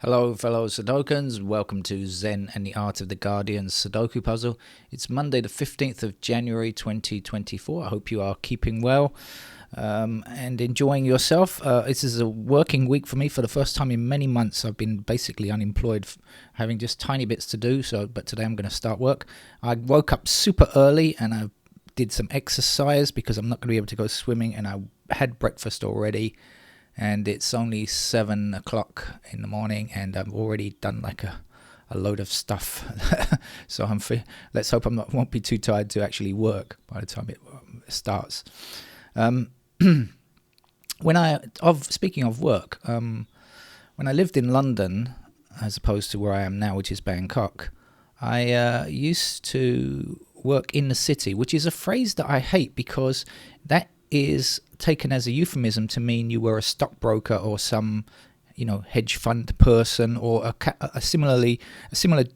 Hello fellow Sudokans, welcome to Zen and the Art of the Guardian Sudoku Puzzle. It's Monday the 15th of January 2024. I hope you are keeping well and enjoying yourself. This is a working week for me. For the first time in many months I've been basically unemployed, having just tiny bits to do, but today I'm going to start work. I woke up super early and I did some exercise because I'm not going to be able to go swimming, and I had breakfast already. And it's only 7 o'clock in the morning, and I've already done like a load of stuff. So I'm free. Let's hope won't be too tired to actually work by the time it starts. Speaking of work, when I lived in London, as opposed to where I am now, which is Bangkok, I used to work in the city, which is a phrase that I hate because that is taken as a euphemism to mean you were a stockbroker or some, hedge fund person, or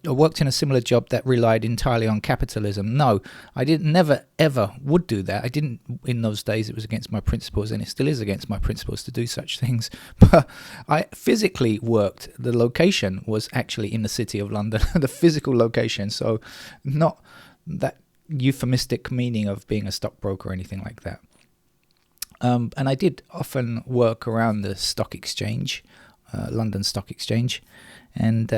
worked in a similar job that relied entirely on capitalism. No, I never ever would do that. I didn't in those days. It was against my principles, and it still is against my principles to do such things. But I physically worked. The location was actually in the city of London, the physical location. So not that euphemistic meaning of being a stockbroker or anything like that. And I did often work around the stock exchange, London Stock Exchange. And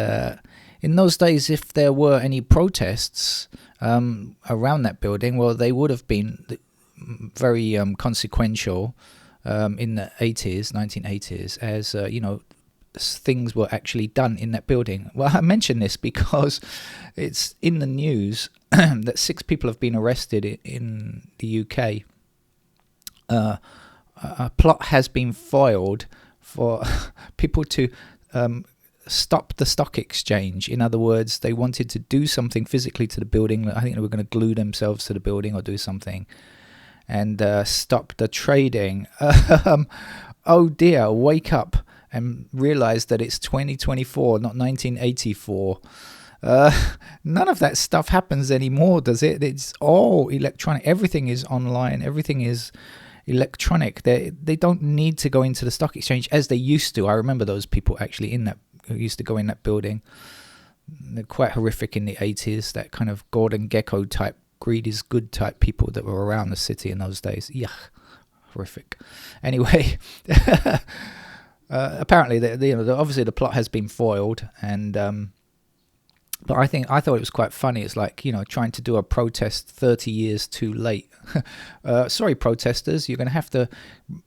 in those days, if there were any protests around that building, well, they would have been very consequential in the 1980s, as, things were actually done in that building. Well, I mention this because it's in the news that 6 people have been arrested in the UK. A plot has been foiled for people to stop the stock exchange. In other words, they wanted to do something physically to the building. I think they were going to glue themselves to the building or do something and stop the trading. Oh dear, wake up and realize that it's 2024, not 1984. None of that stuff happens anymore, does it? It's all electronic. Everything is online. Everything is electronic. They don't need to go into the stock exchange as they used to. I remember those people actually who used to go in that building. They're quite horrific in the 80s, that kind of Gordon Gekko type, greed is good type people that were around the city in those days. Yuck, horrific. Anyway, apparently obviously the plot has been foiled, and but I thought it was quite funny. It's like, trying to do a protest 30 years too late. Sorry, protesters, you're going to have to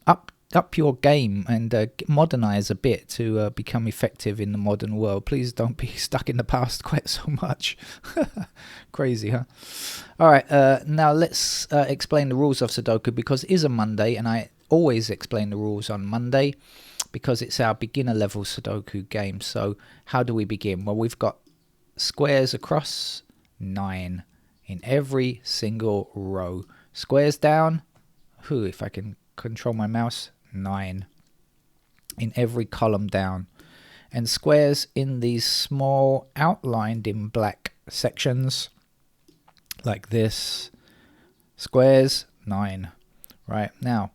up your game and modernize a bit to become effective in the modern world. Please don't be stuck in the past quite so much. Crazy, huh? All right, now let's explain the rules of Sudoku, because it is a Monday, and I always explain the rules on Monday because it's our beginner level Sudoku game. So how do we begin? Well, we've got squares across, 9 in every single row. Squares down, if I can control my mouse, 9 in every column down. And squares in these small outlined in black sections like this. Squares, 9. Right, now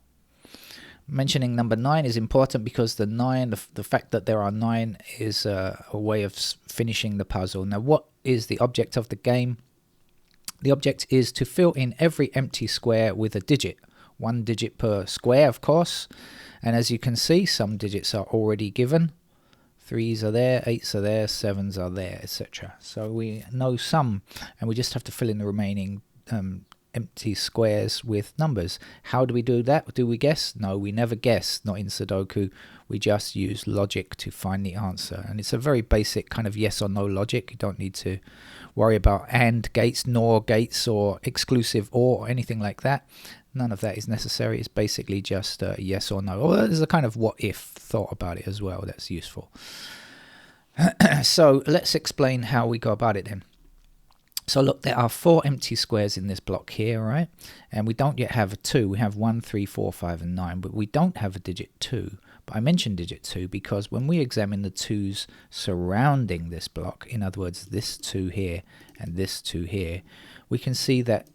mentioning number 9 is important because the 9, the fact that there are 9 is a way of finishing the puzzle. Now, what is the object of the game? The object is to fill in every empty square with a digit. 1 digit per square, of course. And as you can see, some digits are already given. 3s are there, 8s are there, 7s are there, etc. So we know some, and we just have to fill in the remaining empty squares with numbers. How do we do that? Do we guess? No, we never guess, not in Sudoku. We just use logic to find the answer. And it's a very basic kind of yes or no logic. You don't need to worry about AND gates, NOR gates, or exclusive or anything like that. None of that is necessary. It's basically just yes or no. Or there's a kind of what if thought about it as well. That's useful. So let's explain how we go about it then. So look, there are 4 empty squares in this block here, right? And we don't yet have a 2. We have 1, 3, 4, 5, and 9, but we don't have a digit 2. But I mentioned digit 2 because when we examine the 2's surrounding this block, in other words, this 2 here and this 2 here, we can see that,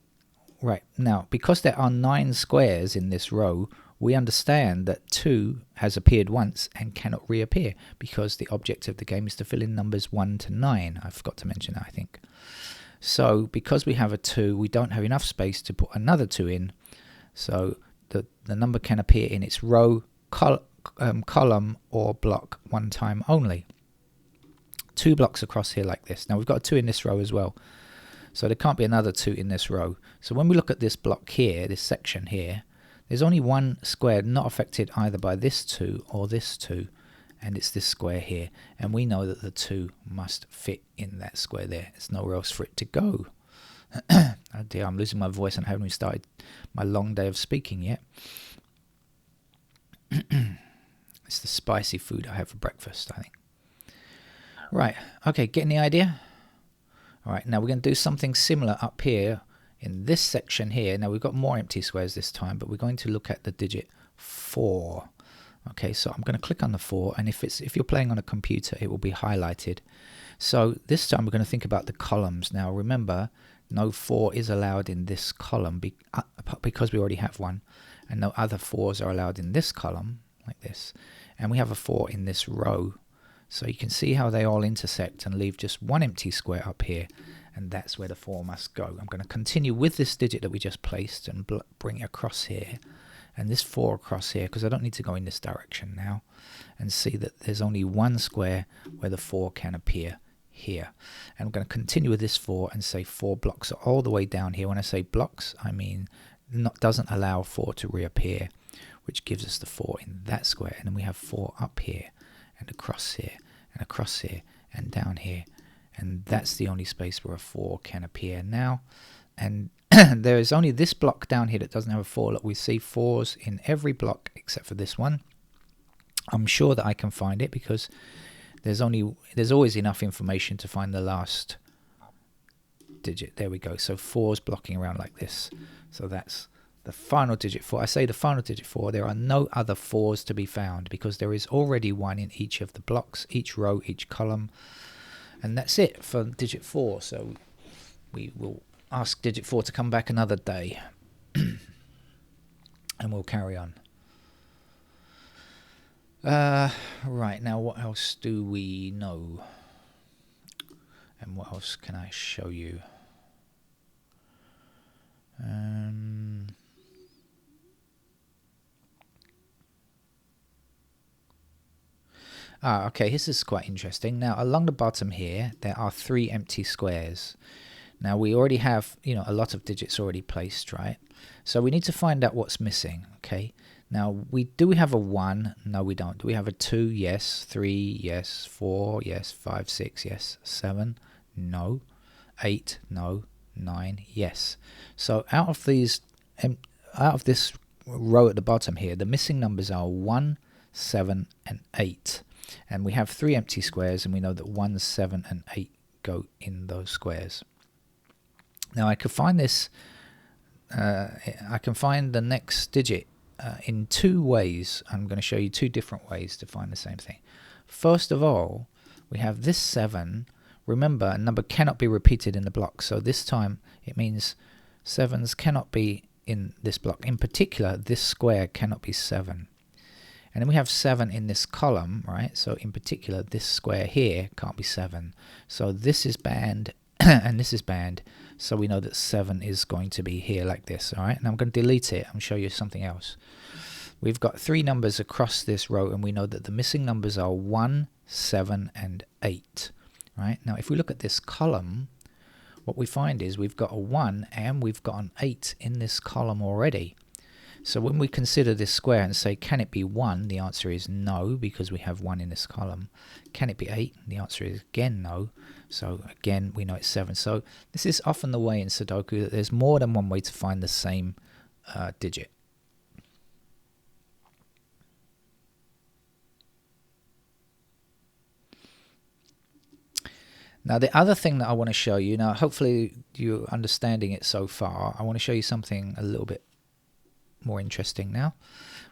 right, now, because there are 9 squares in this row, we understand that 2 has appeared once and cannot reappear because the object of the game is to fill in numbers 1 to 9. I forgot to mention that, I think. So because we have a 2, we don't have enough space to put another 2 in. So the number can appear in its row, column or block one time only. 2 blocks across here like this. Now we've got a 2 in this row as well. So there can't be another 2 in this row. So when we look at this block here, this section here, there's only one square not affected either by this 2 or this 2, and it's this square here. And we know that the 2 must fit in that square there. There's nowhere else for it to go. Oh dear, I'm losing my voice and I haven't even started my long day of speaking yet. It's the spicy food I have for breakfast, I think. Right, okay, getting the idea? Alright, now we're going to do something similar up here in this section here. Now we've got more empty squares this time, but we're going to look at the digit 4. Okay, so I'm going to click on the 4, and if you're playing on a computer, it will be highlighted. So this time we're going to think about the columns. Now remember, no 4 is allowed in this column because we already have one, and no other 4s are allowed in this column, like this. And we have a 4 in this row. So you can see how they all intersect and leave just one empty square up here, and that's where the 4 must go. I'm going to continue with this digit that we just placed and bring it across here, and this 4 across here, because I don't need to go in this direction now, and see that there's only one square where the 4 can appear here. And I'm going to continue with this 4 and say 4 blocks are all the way down here. When I say blocks, I mean doesn't allow 4 to reappear, which gives us the 4 in that square. And then we have 4 up here and across here and across here and down here, and that's the only space where a 4 can appear now. And there is only this block down here that doesn't have a 4. Look, we see 4s in every block except for this one. I'm sure that I can find it because there's always enough information to find the last digit. There we go. So 4's blocking around like this. So that's the final digit 4. I say the final digit 4. There are no other 4s to be found because there is already one in each of the blocks, each row, each column. And that's it for digit 4. So we will ask digit 4 to come back another day. And we'll carry on. Right, now what else do we know? And what else can I show you? Okay, this is quite interesting. Now, along the bottom here, there are 3 empty squares. Now, we already have, a lot of digits already placed, right? So we need to find out what's missing, okay? Now, do we have a 1? No, we don't. Do we have a 2? Yes. 3? Yes. 4? Yes. 5, 6? Yes. 7? No. 8? No. 9? Yes. So out of this row at the bottom here, the missing numbers are 1, 7, and 8. And we have 3 empty squares, and we know that 1, 7, and 8 go in those squares. Now I can find this. I can find the next digit in 2 ways. I'm going to show you 2 different ways to find the same thing. First of all, we have this 7. Remember, a number cannot be repeated in the block, so this time it means 7s cannot be in this block. In particular, this square cannot be 7. And then we have 7 in this column, right? So in particular, this square here can't be 7. So this is banned and this is banned. So we know that 7 is going to be here like this, all right? And I'm going to delete it and show you something else. We've got 3 numbers across this row, and we know that the missing numbers are 1, 7, and 8, right? Now, if we look at this column, what we find is we've got a 1 and we've got an 8 in this column already. So when we consider this square and say, can it be 1? The answer is no, because we have 1 in this column. Can it be 8? The answer is again no. So again, we know it's 7. So this is often the way in Sudoku that there's more than one way to find the same digit. Now the other thing that I want to show you, now hopefully you're understanding it so far, I want to show you something a little bit more interesting now.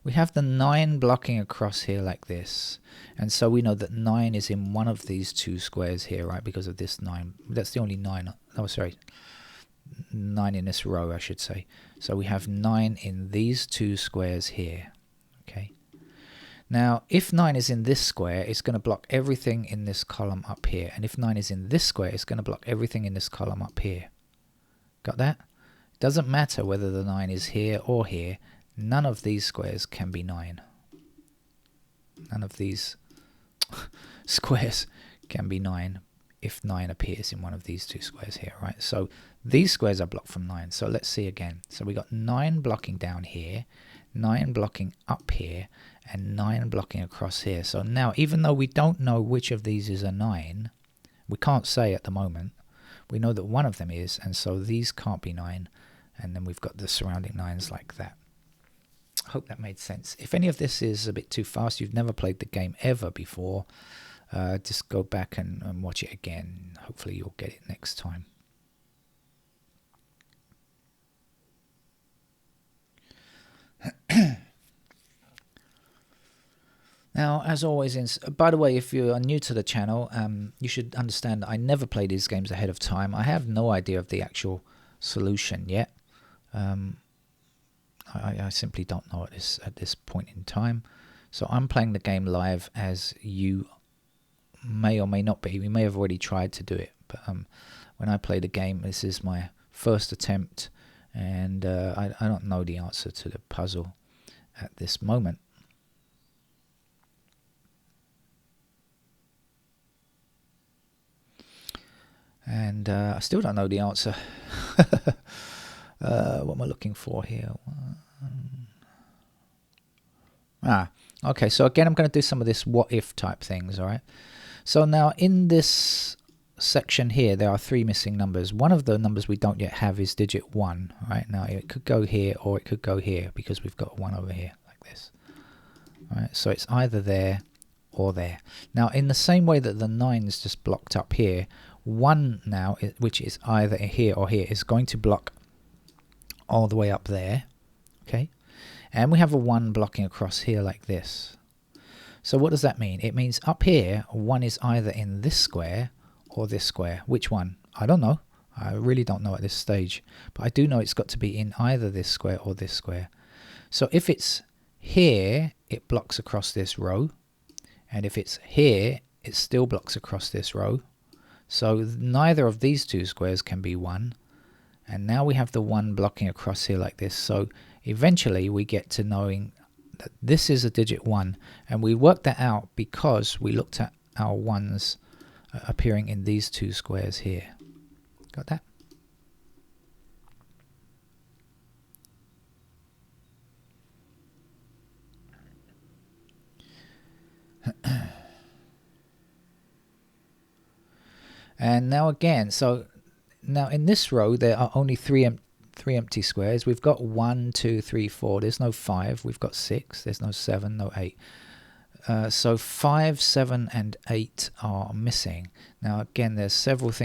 We have the 9 blocking across here like this, and so we know that 9 is in one of these 2 squares here, right, because of this 9. That's the only 9, oh sorry, 9 in this row I should say. So we have 9 in these 2 squares here, Okay. Now, if 9 is in this square, it's going to block everything in this column up here. And if 9 is in this square, it's going to block everything in this column up here. Got that? It doesn't matter whether the 9 is here or here. None of these squares can be 9. None of these squares can be 9 if 9 appears in one of these two squares here, right? So these squares are blocked from 9. So let's see again. So we got 9 blocking down here, 9 blocking up here, and 9 blocking across here. So now, even though we don't know which of these is a 9, we can't say at the moment. We know that one of them is, and so these can't be 9. And then we've got the surrounding 9s like that. I hope that made sense. If any of this is a bit too fast, you've never played the game ever before, just go back and watch it again. Hopefully you'll get it next time. Now, as always, by the way, if you are new to the channel, you should understand that I never play these games ahead of time. I have no idea of the actual solution yet. I simply don't know at this point in time. So I'm playing the game live, as you may or may not be. We may have already tried to do it, but when I play the game, this is my first attempt, and I don't know the answer to the puzzle at this moment. And I still don't know the answer. What am I looking for here? Okay, so again, I'm going to do some of this what-if type things, all right? So now in this section here, there are 3 missing numbers. One of the numbers we don't yet have is digit 1, right? Now, it could go here or it could go here because we've got 1 over here, like this. All right, so it's either there or there. Now, in the same way that the 9's just blocked up here, 1 now, which is either here or here, is going to block all the way up there, okay? And we have a 1 blocking across here like this. So what does that mean? It means up here, 1 is either in this square or this square. Which one? I don't know. I really don't know at this stage. But I do know it's got to be in either this square or this square. So if it's here, it blocks across this row. And if it's here, it still blocks across this row. So neither of these two squares can be 1. And now we have the 1 blocking across here like this. So eventually we get to knowing that this is a digit 1. And we worked that out because we looked at our 1s appearing in these two squares here. Got that? And now again, so now in this row there are only three empty squares. We've got 1, 2, 3, 4. There's no 5. We've got 6. There's no 7, no 8. So 5, 7, and 8 are missing. Now again, there's couple of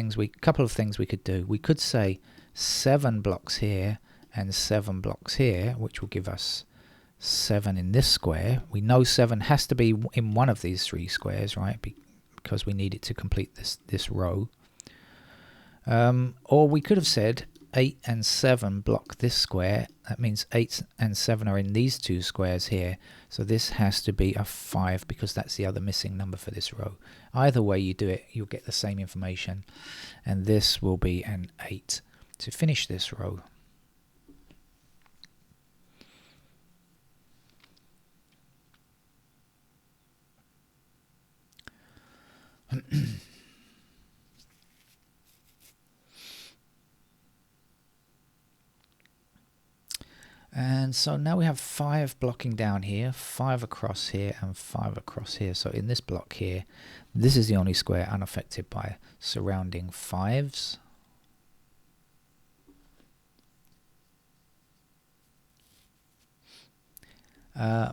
things we could do. We could say 7 blocks here and 7 blocks here, which will give us 7 in this square. We know 7 has to be in one of these 3 squares, right? Because we need it to complete this row. Or we could have said 8 and 7 block this square. That means 8 and 7 are in these 2 squares here. So this has to be a 5 because that's the other missing number for this row. Either way you do it, you'll get the same information. And this will be an 8 to finish this row. And so now we have 5 blocking down here, 5 across here, and 5 across here. So in this block here, this is the only square unaffected by surrounding 5s.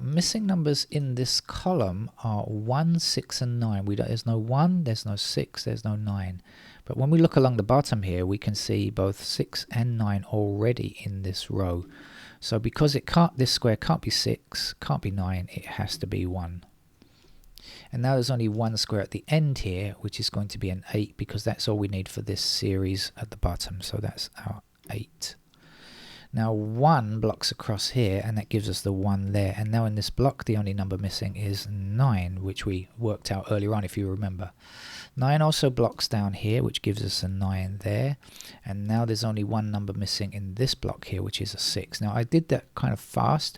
Missing numbers in this column are 1, 6, and 9. There's no 1, there's no 6, there's no 9. But when we look along the bottom here, we can see both 6 and 9 already in this row. So because this square can't be 6, can't be 9, it has to be 1. And now there's only 1 square at the end here, which is going to be an 8, because that's all we need for this series at the bottom. So that's our 8. Now 1 blocks across here, and that gives us the 1 there. And now in this block, the only number missing is 9, which we worked out earlier on, if you remember. 9 also blocks down here, which gives us a 9 there. And now there's only 1 number missing in this block here, which is a 6. Now I did that kind of fast.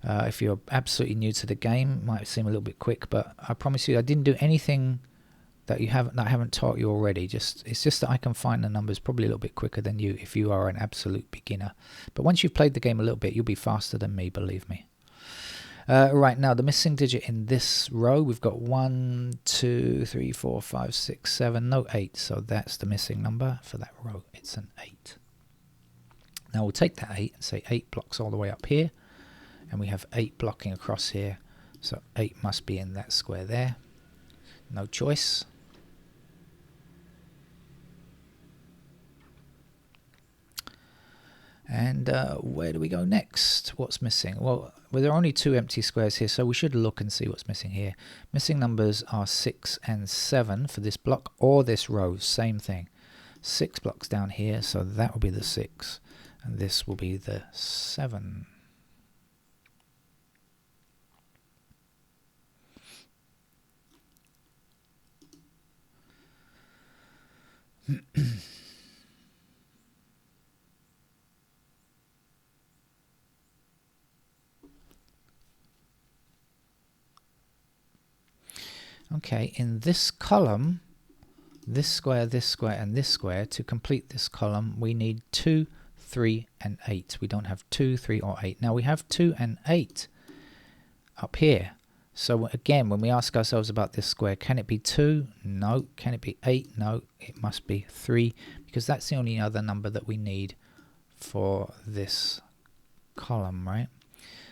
If you're absolutely new to the game, it might seem a little bit quick, but I promise you I didn't do anything that I haven't taught you already. It's just that I can find the numbers probably a little bit quicker than you if you are an absolute beginner. But once you've played the game a little bit, you'll be faster than me, believe me. Right, now the missing digit in this row, we've got 1, 2, 3, 4, 5, 6, 7, no 8. So that's the missing number for that row. It's an 8. Now we'll take that 8 and say 8 blocks all the way up here. And we have 8 blocking across here. So 8 must be in that square there. No choice. And where do we go next? What's missing? Well, there are only 2 empty squares here, so we should look and see what's missing here. Missing numbers are 6 and 7 for this block or this row. Same thing. 6 blocks down here, so that will be the 6. And this will be the 7. Okay, in this column, this square, and this square, to complete this column, we need 2, 3, and 8. We don't have 2, 3, or 8. Now we have 2 and 8 up here. So again, when we ask ourselves about this square, can it be 2? No. Can it be 8? No. It must be 3, because that's the only other number that we need for this column, right?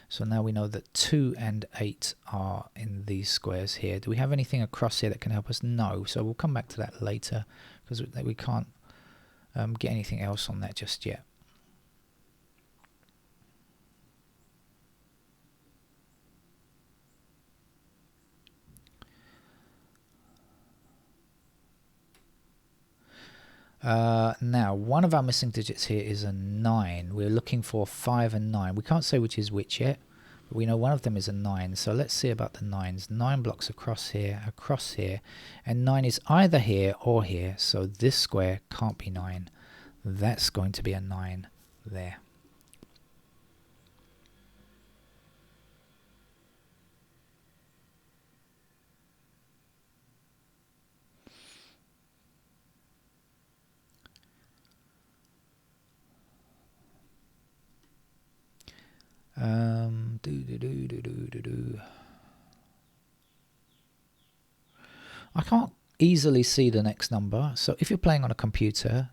So now we know that 2 and 8 are in these squares here. Do we have anything across here that can help us? No. So we'll come back to that later, because we can't get anything else on that just yet. Now, one of our missing digits here is a 9. We're looking for 5 and 9. We can't say which is which yet, but we know one of them is a 9. So let's see about the 9s. 9 blocks across here, and 9 is either here or here. So this square can't be 9. That's going to be a 9 there. I can't easily see the next number, so if you're playing on a computer,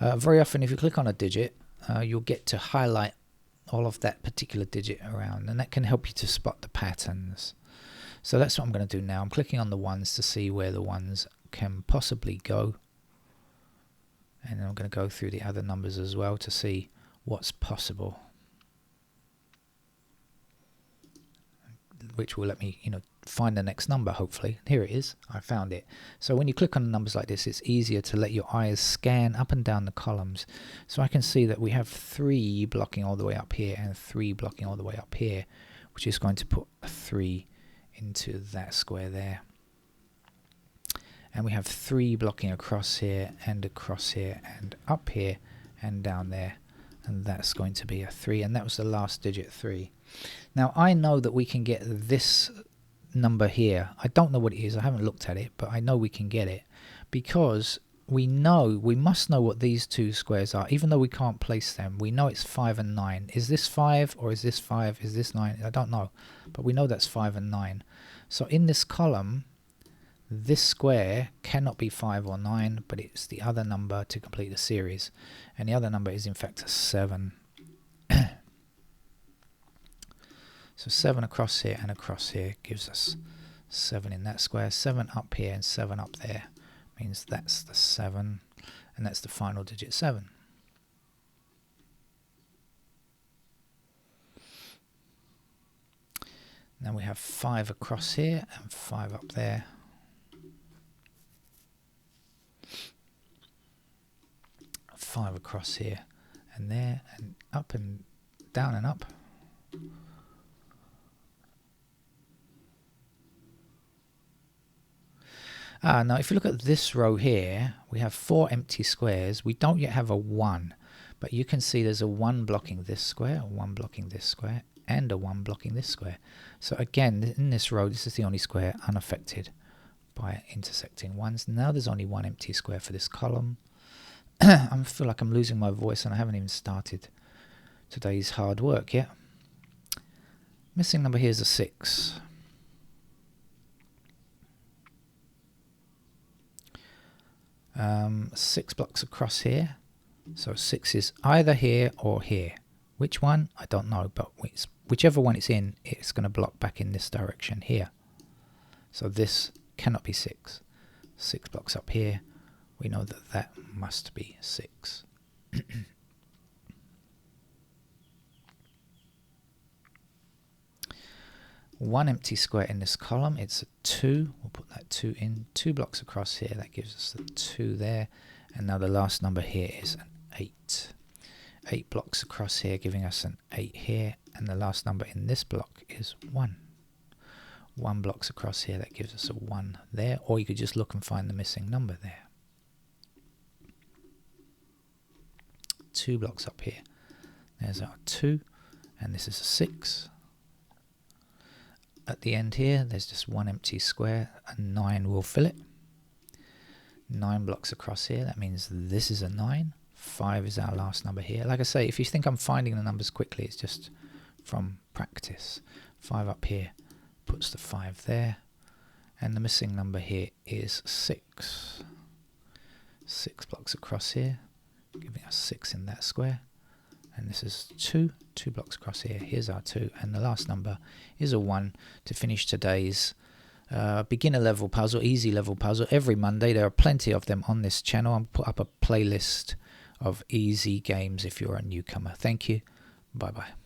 very often if you click on a digit, you'll get to highlight all of that particular digit around, and that can help you to spot the patterns. So that's what I'm going to do now. I'm clicking on the ones to see where the ones can possibly go, and then I'm going to go through the other numbers as well to see what's possible, which will let me, find the next number, hopefully. Here it is. I found it. So when you click on numbers like this, it's easier to let your eyes scan up and down the columns. So I can see that we have 3 blocking all the way up here and 3 blocking all the way up here, which is going to put a 3 into that square there. And we have 3 blocking across here and up here and down there. And that's going to be a 3. And that was the last digit, 3. Now I know that we can get this number here. I don't know what it is. I haven't looked at it, but I know we can get it because we must know what these 2 squares are, even though we can't place them. We know it's 5 and 9. Is this 5 or is this 5? Is this 9? I don't know, but we know that's 5 and 9. So in this column, this square cannot be 5 or 9, but it's the other number to complete the series, and the other number is in fact a 7. So 7 across here and across here gives us 7 in that square. 7 up here and 7 up there means that's the 7, and that's the final digit, 7. Now we have 5 across here and 5 up there. Five across here and there, and up and down and up. Now if you look at this row here, we have 4 empty squares. We don't yet have a 1, but you can see there's a 1 blocking this square, a 1 blocking this square, and a 1 blocking this square. So again, in this row, this is the only square unaffected by intersecting ones. Now there's only 1 empty square for this column. I feel like I'm losing my voice and I haven't even started today's hard work yet. Missing number here is a 6. Six blocks across here, so 6 is either here or here. Which one? I don't know, but whichever one it's in, it's going to block back in this direction here. So this cannot be 6. 6 blocks up here. We know that that must be 6. One empty square in this column, it's a 2. We'll put that 2 in. 2 blocks across here, that gives us the 2 there. And now the last number here is an 8. 8 blocks across here, giving us an 8 here. And the last number in this block is 1. 1 blocks across here, that gives us a 1 there. Or you could just look and find the missing number there. 2 blocks up here. There's our 2. And this is a 6. At the end here, there's just 1 empty square, a 9 will fill it. 9 blocks across here, that means this is a 9. 5 is our last number here. Like I say, if you think I'm finding the numbers quickly, it's just from practice. 5 up here puts the 5 there. And the missing number here is 6. 6 blocks across here, giving us 6 in that square. And this is 2 blocks across here. Here's our 2, and the last number is a 1 to finish today's beginner level puzzle, easy level puzzle. Every Monday, there are plenty of them on this channel. I'll put up a playlist of easy games if you're a newcomer. Thank you. Bye bye.